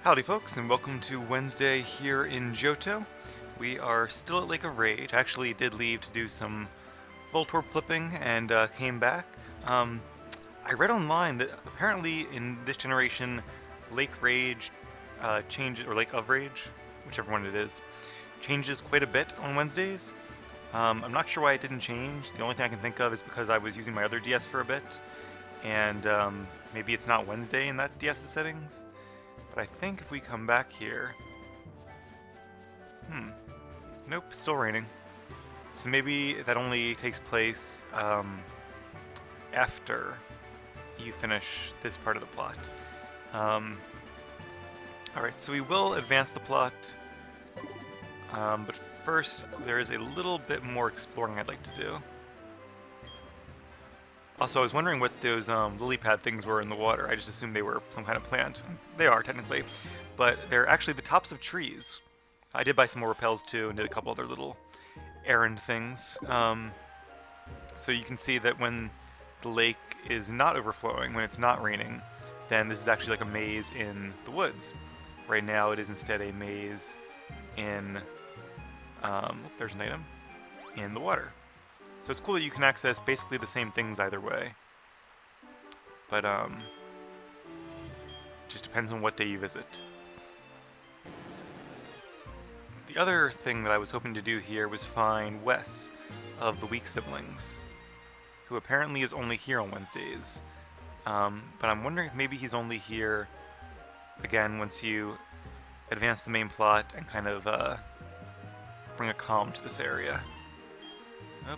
Howdy folks, and welcome to Wednesday here in Johto. We are still at Lake of Rage. I actually did leave to do some Voltorb flipping and came back. I read online that apparently in this generation, Lake Rage changes, or Lake of Rage, whichever one it is, changes quite a bit on Wednesdays. I'm not sure why it didn't change. The only thing I can think of is because I was using my other DS for a bit, and maybe it's not Wednesday in that DS's settings. But I think if we come back here... Nope, still raining. So maybe that only takes place after you finish this part of the plot. Alright, so we will advance the plot. But first, there is a little bit more exploring I'd like to do. Also, I was wondering what those lily pad things were in the water. I just assumed they were some kind of plant. They are, technically. But they're actually the tops of trees. I did buy some more repels, too, and did a couple other little errand things. So you can see that when the lake is not overflowing, when it's not raining, then this is actually like a maze in the woods. Right now, it is instead a maze in... there's an item. In the water. So it's cool that you can access basically the same things either way. But, just depends on what day you visit. The other thing that I was hoping to do here was find Wes of the Weak Siblings, who apparently is only here on Wednesdays. But I'm wondering if maybe he's only here, again, once you advance the main plot and kind of, bring a calm to this area. Oh.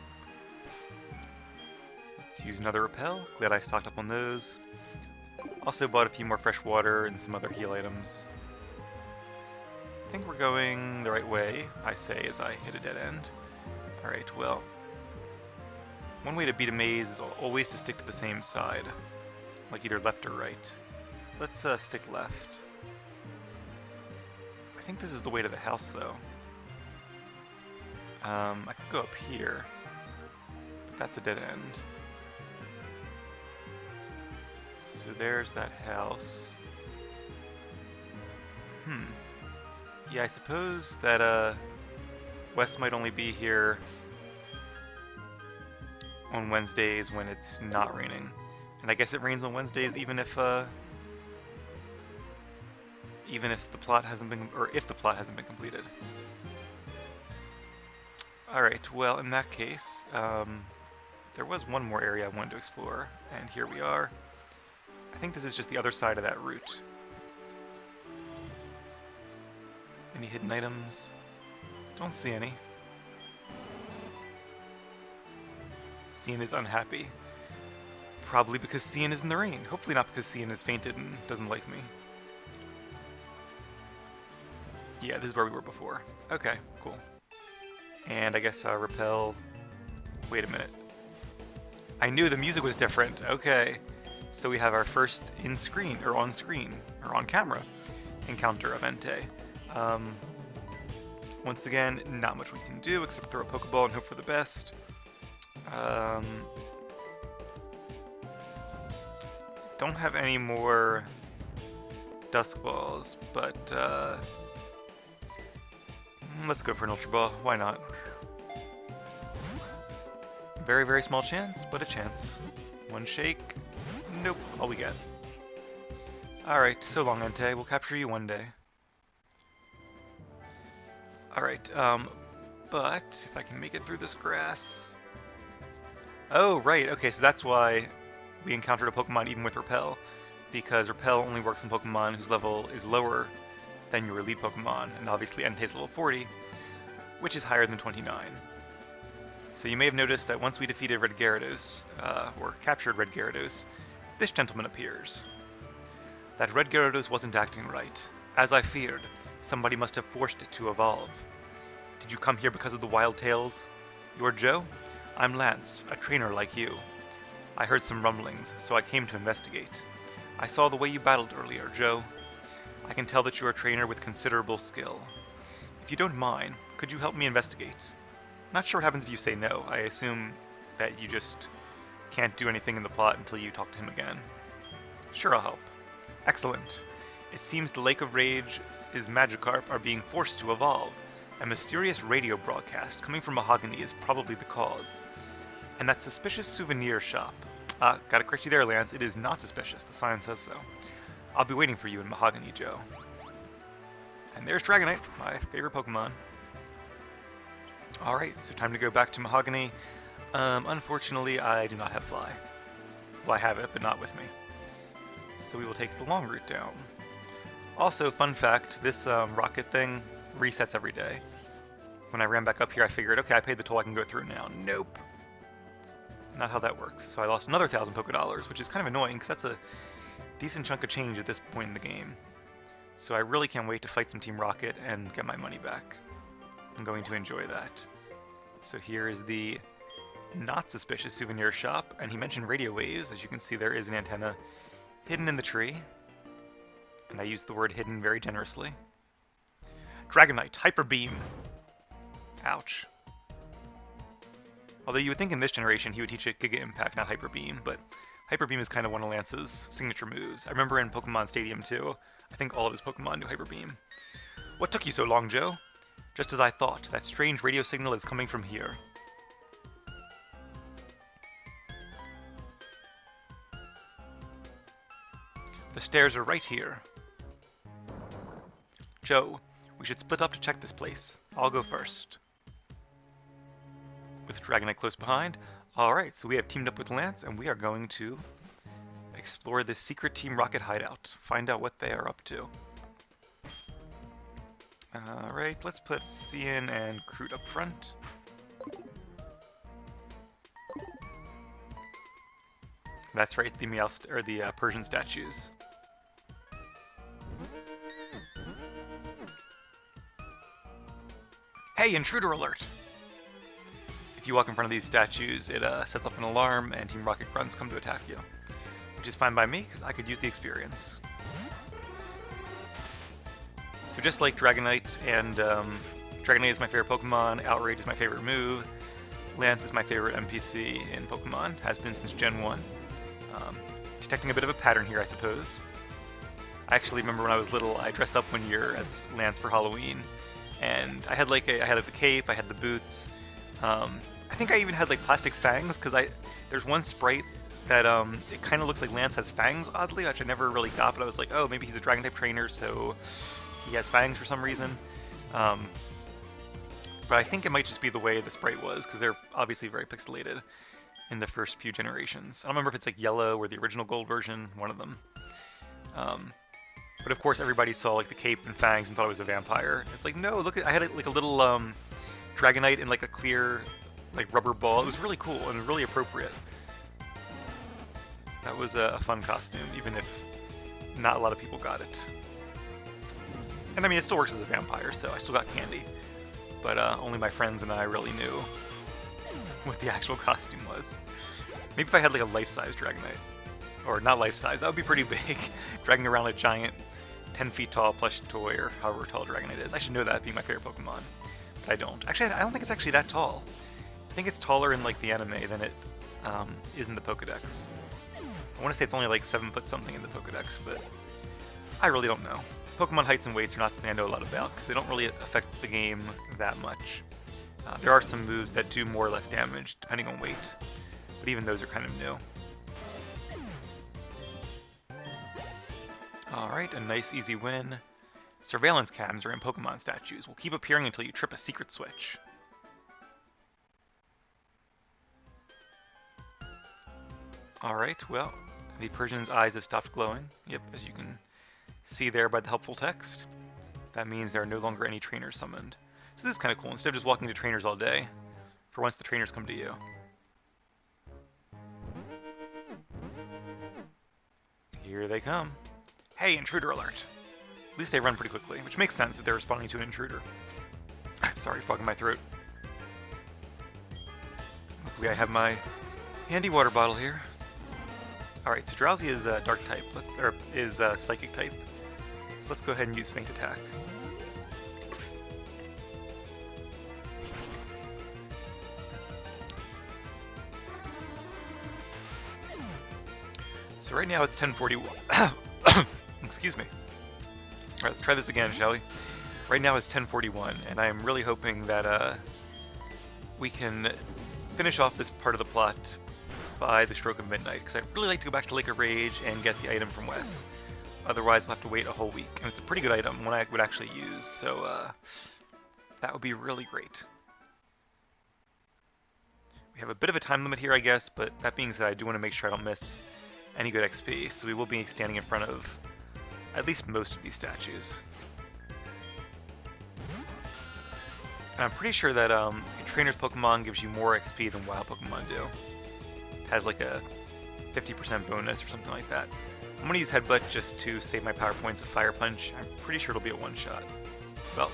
Let's use another repel. Glad I stocked up on those. Also bought a few more fresh water and some other heal items. I think we're going the right way, I say as I hit a dead end. Alright, well. One way to beat a maze is always to stick to the same side. Like either left or right. Let's stick left. I think this is the way to the house though. I could go up here, but that's a dead end. So there's that house. Yeah, I suppose that Wes might only be here on Wednesdays when it's not raining. And I guess it rains on Wednesdays even if the plot hasn't been, or if the plot hasn't been completed. Alright, well, in that case, there was one more area I wanted to explore, and here we are. I think this is just the other side of that route. Any hidden items? Don't see any. Cian is unhappy. Probably because Cian is in the rain. Hopefully not because Cian has fainted and doesn't like me. Yeah, this is where we were before. Okay, cool. And I guess repel... Wait a minute. I knew the music was different. Okay. So we have our first in-screen, or on-screen, or on-camera encounter of Entei. Once again, not much we can do except throw a Pokeball and hope for the best. Don't have any more Dusk Balls, but let's go for an Ultra Ball. Why not? Very, very small chance, but a chance. One shake. Nope, all we get. Alright, so long, Entei. We'll capture you one day. Alright, but if I can make it through this grass... Oh, right, okay, so that's why we encountered a Pokemon even with Repel. Because Repel only works on Pokemon whose level is lower than your elite Pokemon, and obviously Entei's level 40, which is higher than 29. So you may have noticed that once we defeated Red Gyarados, or captured Red Gyarados, this gentleman appears. That Red Gyarados wasn't acting right. As I feared, somebody must have forced it to evolve. Did you come here because of the wild tales? You're Joe? I'm Lance, a trainer like you. I heard some rumblings, so I came to investigate. I saw the way you battled earlier, Joe. I can tell that you're a trainer with considerable skill. If you don't mind, could you help me investigate? Not sure what happens if you say no. I assume that you just can't do anything in the plot until you talk to him again. Sure, I'll help. Excellent. It seems the Lake of Rage's Magikarp are being forced to evolve. A mysterious radio broadcast coming from Mahogany is probably the cause. And that suspicious souvenir shop. Gotta correct you there, Lance. It is not suspicious. The sign says so. I'll be waiting for you in Mahogany, Joe. And there's Dragonite, my favorite Pokemon. Alright, so time to go back to Mahogany. Unfortunately, I do not have Fly. Well, I have it, but not with me. So we will take the long route down. Also, fun fact, this rocket thing resets every day. When I ran back up here, I figured, okay, I paid the toll, I can go through now. Nope. Not how that works. So I lost another 1,000 Pokedollars, which is kind of annoying, because that's a decent chunk of change at this point in the game. So I really can't wait to fight some Team Rocket and get my money back. I'm going to enjoy that. So here is the not suspicious souvenir shop, and he mentioned radio waves. As you can see, there is an antenna hidden in the tree. And I used the word hidden very generously. Dragonite, Hyper Beam. Ouch. Although you would think in this generation he would teach it Giga Impact, not Hyper Beam, but Hyper Beam is kind of one of Lance's signature moves. I remember in Pokemon Stadium too, I think all of his Pokemon knew Hyper Beam. What took you so long, Joe? Just as I thought, that strange radio signal is coming from here. The stairs are right here. Joe, we should split up to check this place. I'll go first. With Dragonite close behind. Alright, so we have teamed up with Lance, and we are going to explore this secret Team Rocket hideout. Find out what they are up to. Alright, let's put Cian and Kroot up front. That's right, the Persian statues. Hey, intruder alert! If you walk in front of these statues, it sets up an alarm and Team Rocket grunts come to attack you. Which is fine by me, because I could use the experience. So just like Dragonite, and Dragonite is my favorite Pokemon, Outrage is my favorite move, Lance is my favorite NPC in Pokemon, has been since Gen 1. Detecting a bit of a pattern here, I suppose. I actually remember when I was little, I dressed up one year as Lance for Halloween, and I had the cape, I had the boots. I think I even had like plastic fangs, because there's one sprite that it kind of looks like Lance has fangs, oddly, which I never really got, but I was like, oh, maybe he's a Dragon type trainer, so he has fangs for some reason. But I think it might just be the way the sprite was, because they're obviously very pixelated in the first few generations. I don't remember if it's like yellow or the original gold version, one of them. But of course everybody saw like the cape and fangs and thought it was a vampire. It's like, no, look, I had like a little Dragonite in like a clear like rubber ball. It was really cool and really appropriate. That was a fun costume, even if not a lot of people got it. And I mean, it still works as a vampire, so I still got candy. But only my friends and I really knew what the actual costume was. Maybe if I had like a life-size Dragonite. Or not life-size, that would be pretty big. Dragging around a giant 10 feet tall plush toy, or however tall Dragonite is. I should know that, being my favorite Pokemon. But I don't. Actually, I don't think it's actually that tall. I think it's taller in like the anime than it is in the Pokedex. I want to say it's only like 7 foot something in the Pokedex, but I really don't know. Pokemon heights and weights are not something I know a lot about, because they don't really affect the game that much. There are some moves that do more or less damage, depending on weight, but even those are kind of new. Alright, a nice easy win. Surveillance cams are in Pokemon statues. Will keep appearing until you trip a secret switch. Alright, well, the Persian's eyes have stopped glowing. Yep, as you can see there by the helpful text. That means there are no longer any trainers summoned. So this is kind of cool. Instead of just walking to trainers all day, for once the trainers come to you. Here they come. Hey, intruder alert! At least they run pretty quickly, which makes sense that they're responding to an intruder. Sorry, fogging my throat. Hopefully I have my handy water bottle here. Alright, so Drowsy is Dark type, is Psychic type. So let's go ahead and use Faint Attack. So right now it's 10:41. Excuse me. Alright, let's try this again, shall we? Right now it's 10:41, and I am really hoping that we can finish off this part of the plot by the stroke of midnight, because I'd really like to go back to Lake of Rage and get the item from Wes. Otherwise, we'll have to wait a whole week, and it's a pretty good item, one I would actually use, so that would be really great. We have a bit of a time limit here, I guess, but that being said, I do want to make sure I don't miss any good XP, so we will be standing in front of at least most of these statues. And I'm pretty sure that a trainer's Pokemon gives you more XP than wild Pokemon do. It has like a 50% bonus or something like that. I'm going to use Headbutt just to save my power points of Fire Punch. I'm pretty sure it'll be a one-shot. Well,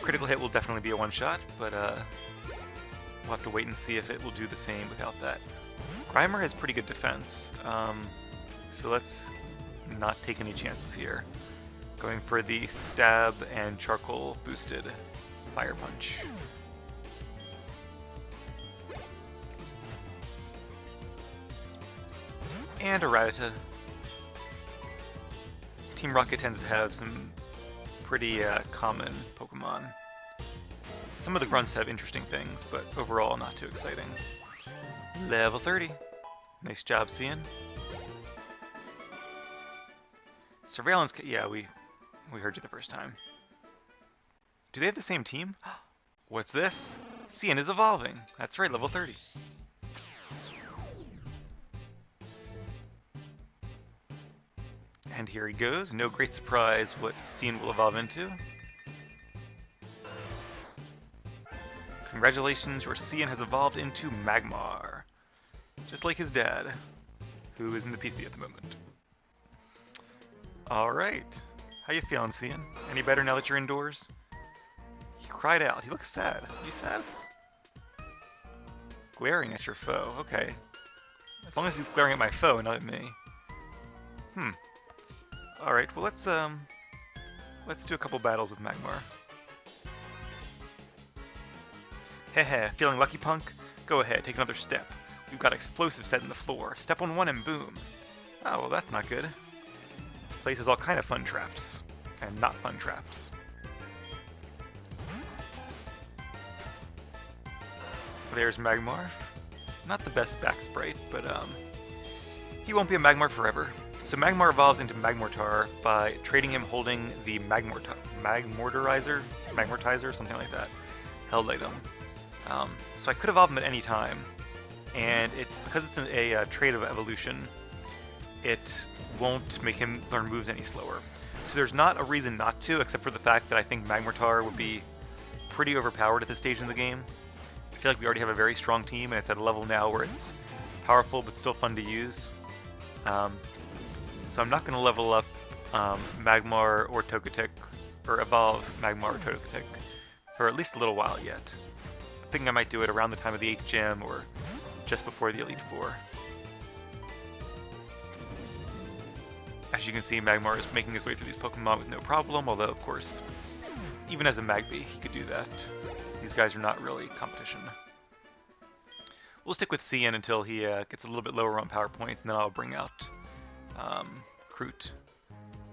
critical hit will definitely be a one-shot, but we'll have to wait and see if it will do the same without that. Grimer has pretty good defense, so let's not take any chances here. Going for the Stab and Charcoal boosted Fire Punch. And a Rattata. Team Rocket tends to have some pretty common Pokemon. Some of the grunts have interesting things, but overall not too exciting. Level 30. Nice job, Cian. Surveillance, yeah, we heard you the first time. Do they have the same team? What's this? Cian is evolving. That's right, level 30. And here he goes. No great surprise what Cian will evolve into. Congratulations, your Cian has evolved into Magmar. Just like his dad, who is in the PC at the moment. Alright. How you feeling, Cian? Any better now that you're indoors? He cried out. He looks sad. You sad? Glaring at your foe. Okay. As long as he's glaring at my foe, not at me. Alright, well let's do a couple battles with Magmar. Heh, feeling lucky, punk? Go ahead, take another step. We've got explosives set in the floor. Step on one and boom. Oh, well that's not good. This place has all kind of fun traps. And not fun traps. There's Magmar. Not the best back sprite, but he won't be a Magmar forever. So Magmar evolves into Magmortar by trading him holding the Magmortizer, something like that, held item. So I could evolve him at any time, and because it's a trait of evolution, it won't make him learn moves any slower. So there's not a reason not to, except for the fact that I think Magmortar would be pretty overpowered at this stage in the game. I feel like we already have a very strong team, and it's at a level now where it's powerful but still fun to use. So I'm not going to level up Magmar or Togetic, or evolve Magmar or Togetic, for at least a little while yet. I think I might do it around the time of the 8th gym, or just before the Elite Four. As you can see, Magmar is making his way through these Pokemon with no problem, although of course, even as a Magby, he could do that. These guys are not really competition. We'll stick with Cian until he gets a little bit lower on power points, and then I'll bring out Kroot.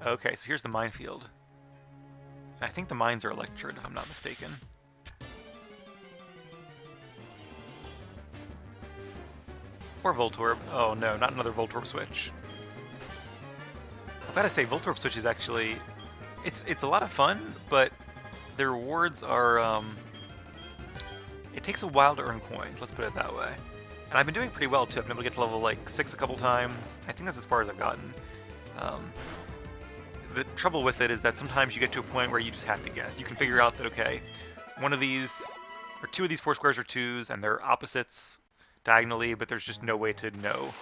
Okay, so here's the minefield. I think the mines are electric, if I'm not mistaken. Or Voltorb. Oh no, not another Voltorb switch. I've got to say, Voltorb switch is actually... It's a lot of fun, but the rewards are... it takes a while to earn coins, let's put it that way. And I've been doing pretty well too. I've been able to get to level like 6 a couple times. I think that's as far as I've gotten. The trouble with it is that sometimes you get to a point where you just have to guess. You can figure out that, okay, one of these, or two of these 4 squares are 2s, and they're opposites diagonally, but there's just no way to know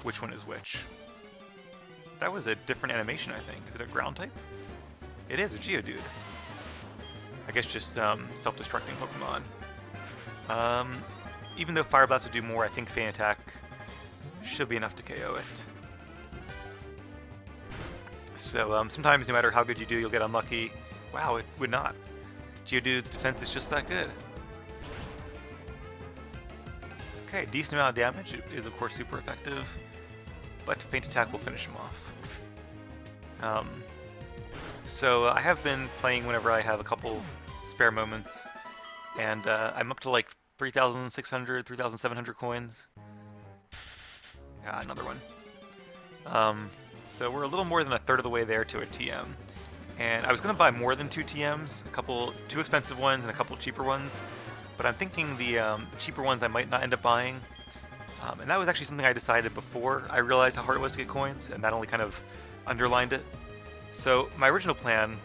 which one is which. That was a different animation, I think. Is it a ground type? It is, a Geodude. I guess just self-destructing Pokemon. Even though Fire Blast would do more, I think Feint Attack should be enough to KO it. So sometimes, no matter how good you do, you'll get unlucky. Wow, it would not. Geodude's defense is just that good. Okay, decent amount of damage. It is, of course, super effective. But Feint Attack will finish him off. So I have been playing whenever I have a couple spare moments, and I'm up to like 3,600, 3,700 coins. Another one. So we're a little more than a third of the way there to a TM. And I was going to buy more than 2 TMs, two expensive ones and a couple cheaper ones, but I'm thinking the cheaper ones I might not end up buying. And that was actually something I decided before I realized how hard it was to get coins, and that only kind of underlined it. So my original plan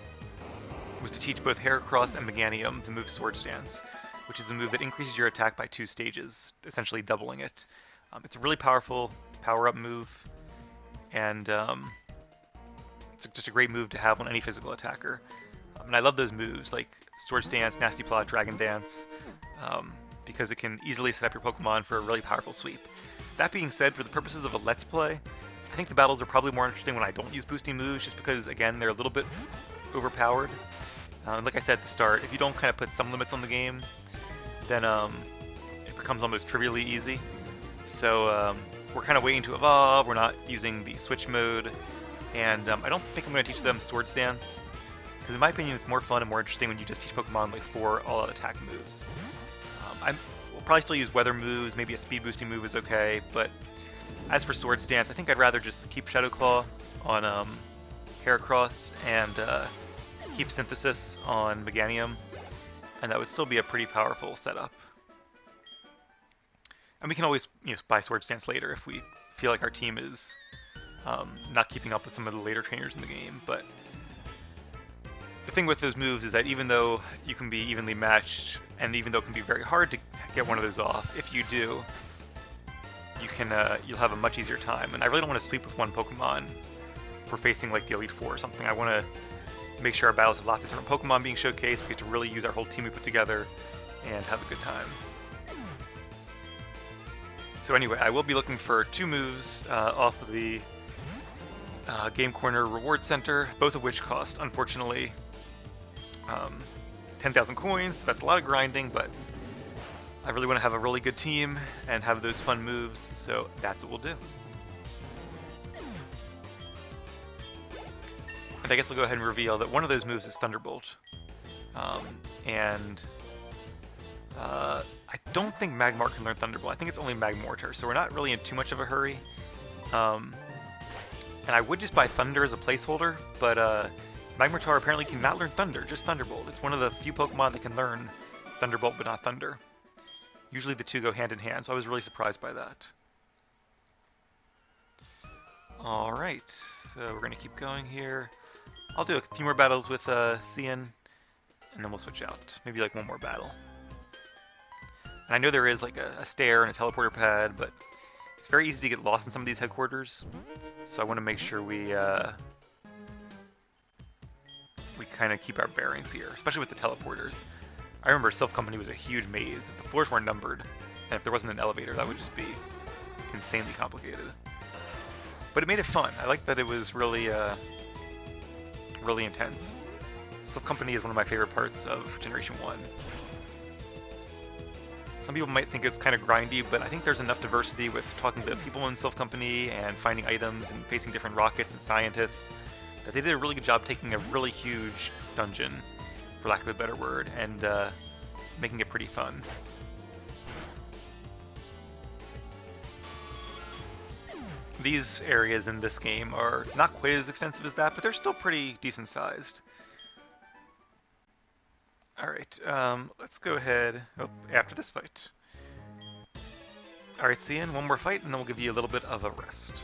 was to teach both Heracross and Meganium the move Swords Dance, which is a move that increases your attack by 2 stages, essentially doubling it. It's a really powerful power-up move, and it's just a great move to have on any physical attacker. And I love those moves like Swords Dance, Nasty Plot, Dragon Dance, because it can easily set up your Pokemon for a really powerful sweep. That being said, for the purposes of a Let's Play, I think the battles are probably more interesting when I don't use boosting moves, just because, again, they're a little bit overpowered. Like I said at the start, if you don't kind of put some limits on the game, then it becomes almost trivially easy. So we're kind of waiting to evolve, we're not using the switch mode, and I don't think I'm going to teach them Swords Dance, because in my opinion it's more fun and more interesting when you just teach Pokemon like 4 all-out attack moves. We'll probably still use weather moves, maybe a speed boosting move is okay, but as for Swords Dance, I think I'd rather just keep Shadow Claw on Heracross and keep Synthesis on Meganium, and that would still be a pretty powerful setup. And we can always buy Swords Dance later if we feel like our team is not keeping up with some of the later trainers in the game. But the thing with those moves is that even though you can be evenly matched, and even though it can be very hard to get one of those off, if you do, you'll have a much easier time. And I really don't want to sweep with one Pokemon if we're facing like the Elite Four or something. I want to make sure our battles have lots of different Pokemon being showcased. We get to really use our whole team we put together and have a good time. So anyway, I will be looking for 2 moves off of the Game Corner Reward Center, both of which cost, unfortunately, 10,000 coins. That's a lot of grinding, but I really want to have a really good team and have those fun moves, so that's what we'll do. And I guess I'll go ahead and reveal that one of those moves is Thunderbolt. I don't think Magmar can learn Thunderbolt. I think it's only Magmortar, so we're not really in too much of a hurry. And I would just buy Thunder as a placeholder, but Magmortar apparently cannot learn Thunder, just Thunderbolt. It's one of the few Pokemon that can learn Thunderbolt but not Thunder. Usually the two go hand in hand, so I was really surprised by that. Alright, so we're going to keep going here. I'll do a few more battles with Cian, and then we'll switch out. Maybe like one more battle. And I know there is like a stair and a teleporter pad, but it's very easy to get lost in some of these headquarters. So I want to make sure we kind of keep our bearings here, especially with the teleporters. I remember Silph Company was a huge maze. If the floors weren't numbered, and if there wasn't an elevator, that would just be insanely complicated. But it made it fun. I liked that it was really, really intense. Silph Company is one of my favorite parts of Generation 1. Some people might think it's kind of grindy, but I think there's enough diversity with talking to people in Silph Company and finding items and facing different rockets and scientists that they did a really good job taking a really huge dungeon, for lack of a better word, and making it pretty fun. These areas in this game are not quite as extensive as that, but they're still pretty decent sized. Alright, let's go ahead after this fight. Alright, Cian, one more fight, and then we'll give you a little bit of a rest.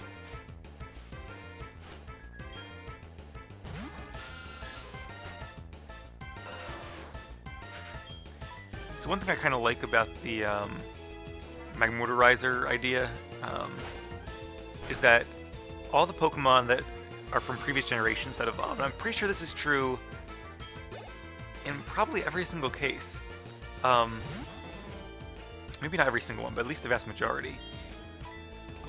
So one thing I kind of like about the Magmortarizer idea is that all the Pokemon that are from previous generations that evolved, and I'm pretty sure this is true in probably every single case. Maybe not every single one, but at least the vast majority.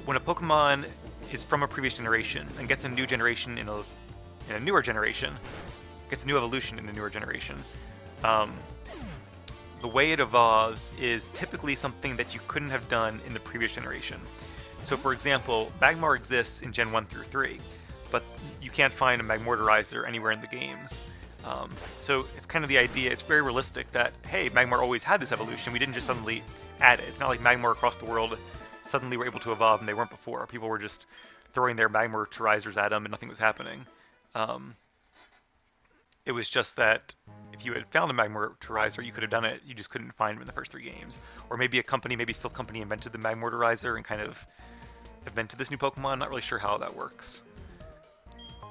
When a Pokemon is from a previous generation and gets a new generation in a newer generation, gets a new evolution in a newer generation, the way it evolves is typically something that you couldn't have done in the previous generation. So for example, Magmar exists in Gen 1 through 3, but you can't find a Magmortarizer anywhere in the games. So it's kind of the idea, it's very realistic that, hey, Magmar always had this evolution, we didn't just suddenly add it. It's not like Magmar across the world suddenly were able to evolve and they weren't before. People were just throwing their Magmortarizers at them and nothing was happening. It was just that if you had found a Magmortarizer, you could have done it, you just couldn't find them in the first 3 games. Or maybe a company, maybe Silph Company invented the Magmortarizer and kind of invented this new Pokemon, not really sure how that works.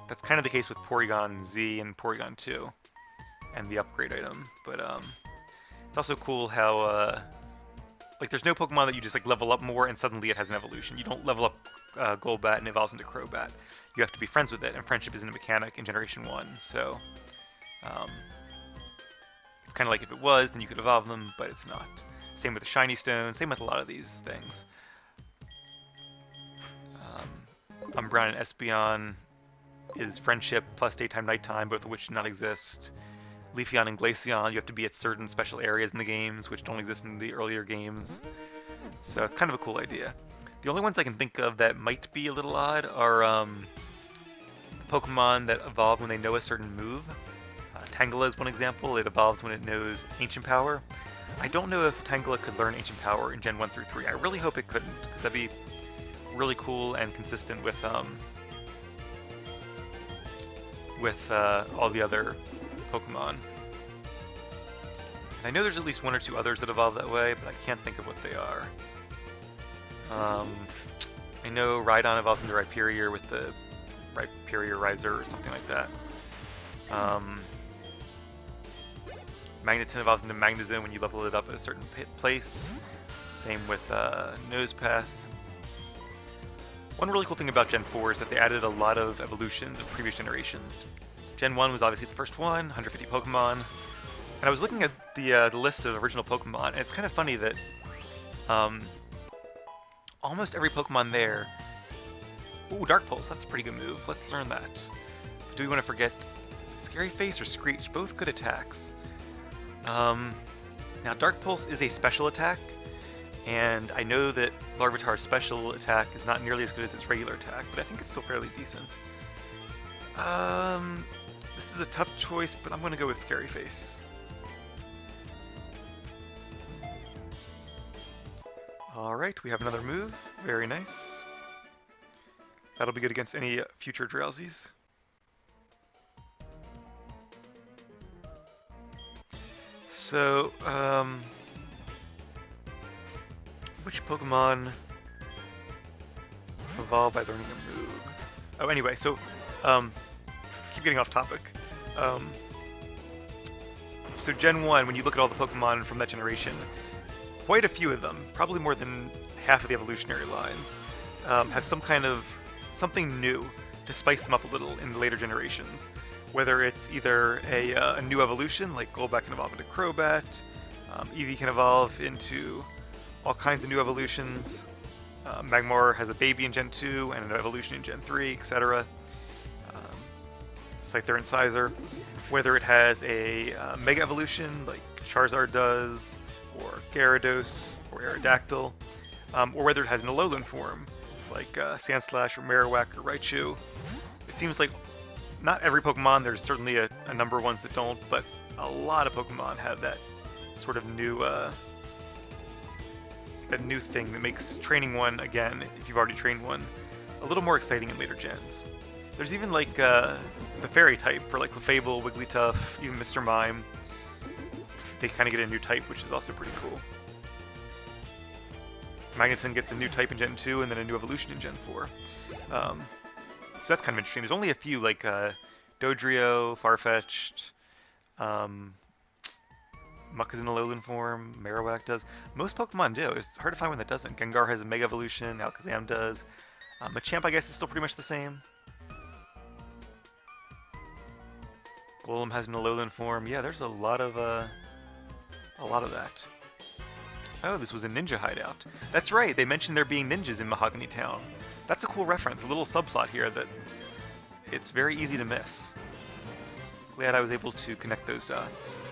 That's kind of the case with Porygon Z and Porygon 2 and the upgrade item, but it's also cool how like there's no Pokemon that you just like level up more and suddenly it has an evolution. You don't level up Golbat and it evolves into Crobat. You have to be friends with it, and friendship isn't a mechanic in Generation 1, so it's kind of like if it was, then you could evolve them, but it's not. Same with the Shiny Stone, same with a lot of these things. Umbreon and Espeon is friendship plus daytime, nighttime, both of which do not exist. Leafeon and Glaceon, you have to be at certain special areas in the games, which don't exist in the earlier games. So it's kind of a cool idea. The only ones I can think of that might be a little odd are Pokemon that evolve when they know a certain move. Tangela is one example. It evolves when it knows Ancient Power. I don't know if Tangela could learn Ancient Power in Gen 1 through 3. I really hope it couldn't, because that'd be really cool and consistent with all the other Pokemon. And I know there's at least 1 or 2 others that evolve that way, but I can't think of what they are. I know Rhydon evolves into Rhyperior with the Rhyperior Riser or something like that. Magneton evolves into Magnezone when you level it up at a certain place. Same with Nosepass. One really cool thing about Gen 4 is that they added a lot of evolutions of previous generations. Gen 1 was obviously the first one, 150 Pokemon. And I was looking at the list of original Pokemon, and it's kind of funny that almost every Pokemon there... Ooh, Dark Pulse, that's a pretty good move. Let's learn that. But do we want to forget Scary Face or Screech? Both good attacks. Now, Dark Pulse is a special attack, and I know that Larvitar's special attack is not nearly as good as its regular attack, but I think it's still fairly decent. This is a tough choice, but I'm going to go with Scary Face. Alright, we have another move. Very nice. That'll be good against any future Drowsies. So, which Pokemon evolve by learning a move? Oh, anyway, so, keep getting off topic. So Gen 1, when you look at all the Pokemon from that generation, quite a few of them, probably more than half of the evolutionary lines, have some kind of something new to spice them up a little in the later generations. Whether it's either a new evolution, like Golbat can evolve into Crobat, Eevee can evolve into all kinds of new evolutions, Magmar has a baby in Gen 2 and an evolution in Gen 3, etc. Scyther and Scizor. Whether it has a Mega Evolution, like Charizard does, or Gyarados, or Aerodactyl, or whether it has an Alolan form, like Sandslash or Marowak or Raichu. It seems like not every Pokemon, there's certainly a number of ones that don't, but a lot of Pokemon have that sort of new thing that makes training one, again, if you've already trained one, a little more exciting in later gens. There's even like the fairy type for like Clefable, Wigglytuff, even Mr. Mime. They kind of get a new type, which is also pretty cool. Magneton gets a new type in Gen 2 and then a new evolution in Gen 4. So that's kind of interesting. There's only a few, like Dodrio, Farfetch'd, Muck is in a Alolan form, Marowak does. Most Pokemon do. It's hard to find one that doesn't. Gengar has a Mega Evolution, Alakazam does. Machamp, I guess, is still pretty much the same. Golem has an Alolan form. Yeah, there's a lot of that. Oh, this was a ninja hideout. That's right, they mentioned there being ninjas in Mahogany Town. That's a cool reference, a little subplot here that it's very easy to miss. Glad I was able to connect those dots.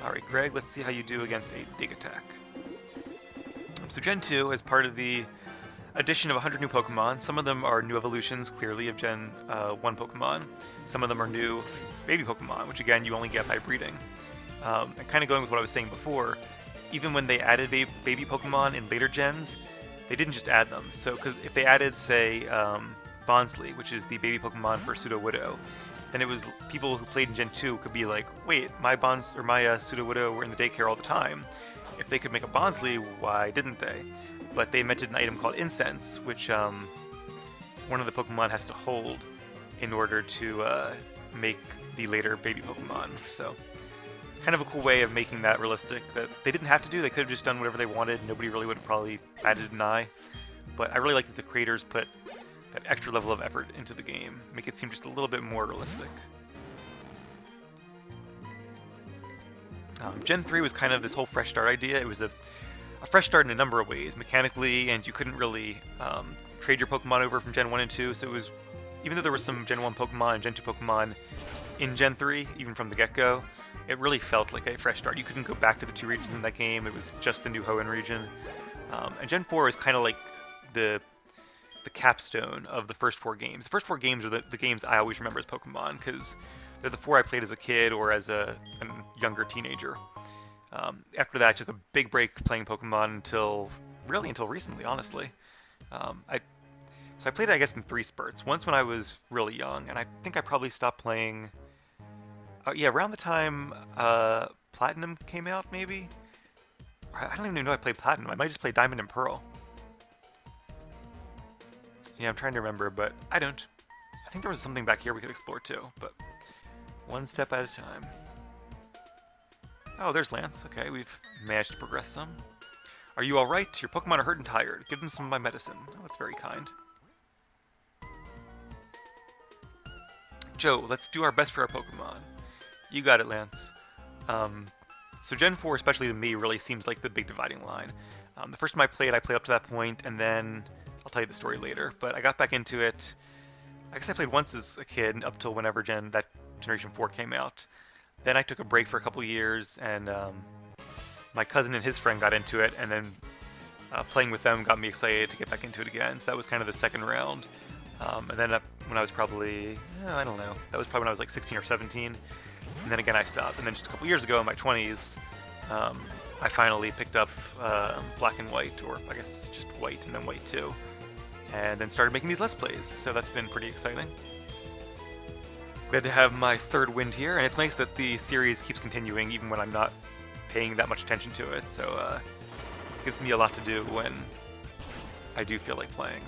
Alright, Greg, let's see how you do against a Dig Attack. So Gen 2, as part of the addition of 100 new Pokemon. Some of them are new evolutions, clearly, of Gen 1 Pokemon. Some of them are new baby Pokemon, which again, you only get by breeding. And kind of going with what I was saying before, even when they added baby Pokemon in later gens, they didn't just add them. So, because if they added, say, Bonsly, which is the baby Pokemon for Sudowoodo, then it was people who played in Gen 2 could be like, wait, my Sudowoodo were in the daycare all the time. If they could make a Bonsly, why didn't they? But they invented an item called Incense, which one of the Pokemon has to hold in order to make the later baby Pokemon. So, kind of a cool way of making that realistic, that they didn't have to do. They could have just done whatever they wanted. Nobody really would have probably batted an eye. But I really like that the creators put that extra level of effort into the game, make it seem just a little bit more realistic. Gen 3 was kind of this whole fresh start idea. It was a fresh start in a number of ways, mechanically, and you couldn't really trade your Pokemon over from Gen 1 and 2, so it was, even though there was some Gen 1 Pokemon and Gen 2 Pokemon in Gen 3, even from the get-go, it really felt like a fresh start. You couldn't go back to the 2 regions in that game, it was just the new Hoenn region. And Gen 4 is kind of like the capstone of the first 4 games. The first 4 games are the games I always remember as Pokemon, because they're the 4 I played as a kid or as a younger teenager. After that, I took a big break playing Pokemon until recently, honestly. So I played it, I guess, in 3 spurts. Once when I was really young, and I think I probably stopped playing, around the time Platinum came out, maybe? I don't even know I played Platinum. I might just play Diamond and Pearl. Yeah, I'm trying to remember, but I don't. I think there was something back here we could explore too, but one step at a time. Oh, there's Lance. Okay, we've managed to progress some. Are you alright? Your Pokemon are hurt and tired. Give them some of my medicine. Oh, that's very kind. Joe, let's do our best for our Pokemon. You got it, Lance. So Gen 4, especially to me, really seems like the big dividing line. The first time I played up to that point, and then I'll tell you the story later, but I got back into it. I guess I played once as a kid up till whenever that Generation 4 came out. Then I took a break for a couple years, and my cousin and his friend got into it, and then playing with them got me excited to get back into it again. So that was kind of the second round. And then when I was probably, I don't know, that was probably when I was like 16 or 17. And then again I stopped. And then just a couple years ago in my 20s, I finally picked up Black and White, or I guess just White and then White 2. And then started making these Let's Plays, so that's been pretty exciting. Glad to have my third wind here, and it's nice that the series keeps continuing even when I'm not paying that much attention to it, so it gives me a lot to do when I do feel like playing.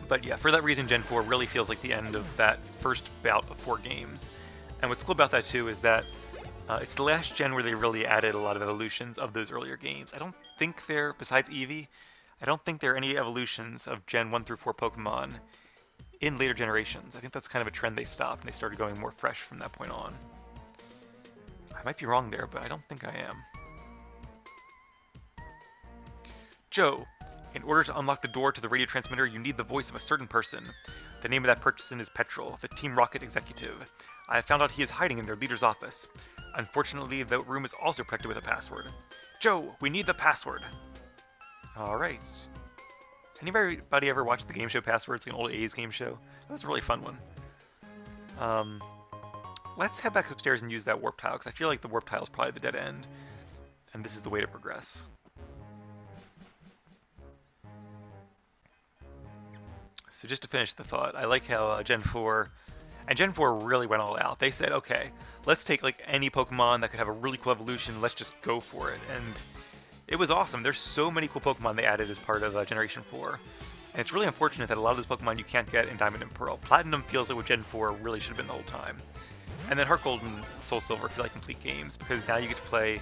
But yeah, for that reason, Gen 4 really feels like the end of that first bout of 4 games. And what's cool about that too is that it's the last gen where they really added a lot of evolutions of those earlier games. I don't think besides Eevee, I don't think there are any evolutions of Gen 1 through 4 Pokemon in later generations. I think that's kind of a trend they stopped, and they started going more fresh from that point on. I might be wrong there, but I don't think I am. Joe, in order to unlock the door to the radio transmitter, you need the voice of a certain person. The name of that person is Petrol, the Team Rocket executive. I have found out he is hiding in their leader's office. Unfortunately, the room is also protected with a password. Joe, we need the password. Alright. Anybody ever watched the game show Passwords, like an old A's game show? That was a really fun one. Let's head back upstairs and use that warp tile, because I feel like the warp tile is probably the dead end. And this is the way to progress. So just to finish the thought, I like how Gen 4 really went all out. They said, okay, let's take like any Pokemon that could have a really cool evolution, let's just go for it. And it was awesome. There's so many cool Pokemon they added as part of Generation 4. And it's really unfortunate that a lot of those Pokemon you can't get in Diamond and Pearl. Platinum feels like what Gen 4 really should have been the whole time. And then Heartgold and Soul Silver feel like complete games, because now you get to play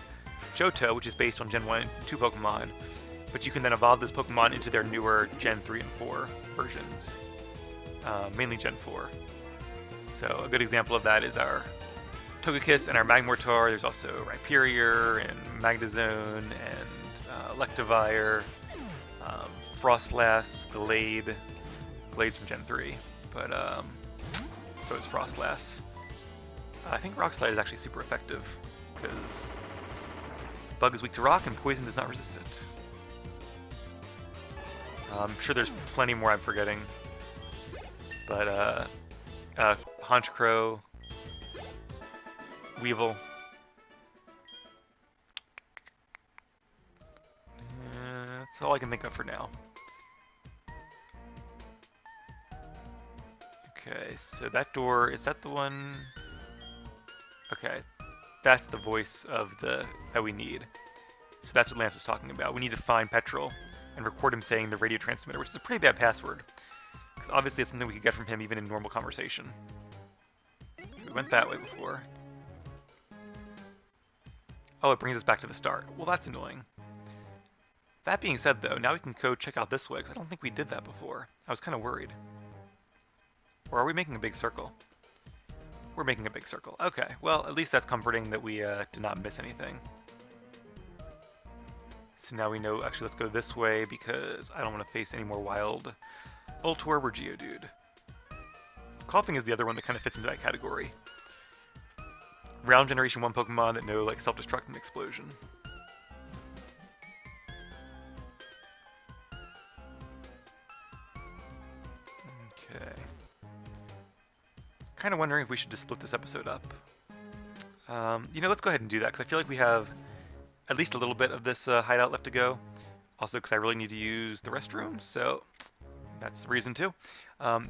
Johto, which is based on Gen 1 and 2 Pokemon, but you can then evolve those Pokemon into their newer Gen 3 and 4 versions. Mainly Gen 4. So a good example of that is our Togekiss and our Magmortar. There's also Rhyperior and Magnezone and Electivire, Frostlass, Glade. Glade's from Gen 3, but so is Frostlass. I think Rock Slide is actually super effective, because Bug is weak to rock and poison does not resist it. I'm sure there's plenty more I'm forgetting. But, Honchcrow, Weevil. That's all I can think of for now. Okay, so that door, is that the one? Okay, that's the voice of that we need. So that's what Lance was talking about. We need to find Petrol and record him saying the radio transmitter, which is a pretty bad password. Because obviously it's something we could get from him even in normal conversation. So we went that way before. Oh, it brings us back to the start. Well, that's annoying. That being said, though, now we can go check out this way, because I don't think we did that before. I was kind of worried. Or are we making a big circle? We're making a big circle. Okay, well, at least that's comforting that we did not miss anything. So now we know, actually, let's go this way, because I don't want to face any more wild Voltorb or Geodude. Coughing is the other one that kind of fits into that category. Round Generation 1 Pokemon that know, like, self-destruct and explosion. Okay. Kind of wondering if we should just split this episode up. You know, let's go ahead and do that, because I feel like we have at least a little bit of this hideout left to go. Also, because I really need to use the restroom, so that's the reason too.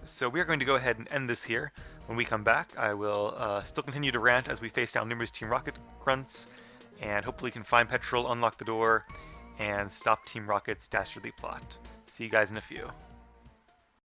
So we are going to go ahead and end this here. When we come back, I will still continue to rant as we face down numerous Team Rocket grunts, and hopefully can find Petrol, unlock the door, and stop Team Rocket's dastardly plot. See you guys in a few.